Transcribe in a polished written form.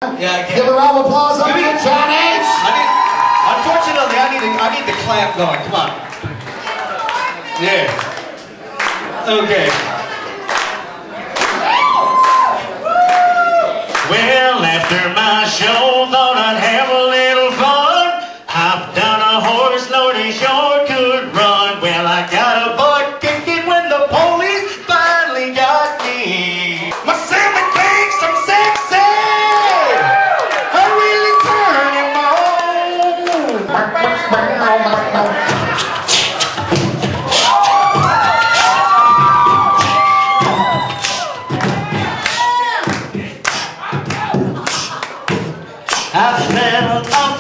Yeah, I can. Give a round of applause up to John H. Unfortunately, I need the clap going. Come on. Yeah. Okay. Well, after my show, thought I'd have a little fun. Hopped on a horse, Lord, he sure could run. Well, I got a butt kicking when the police finally got me. My Sammy thinks I'm sexy. I really turn him on. I fell off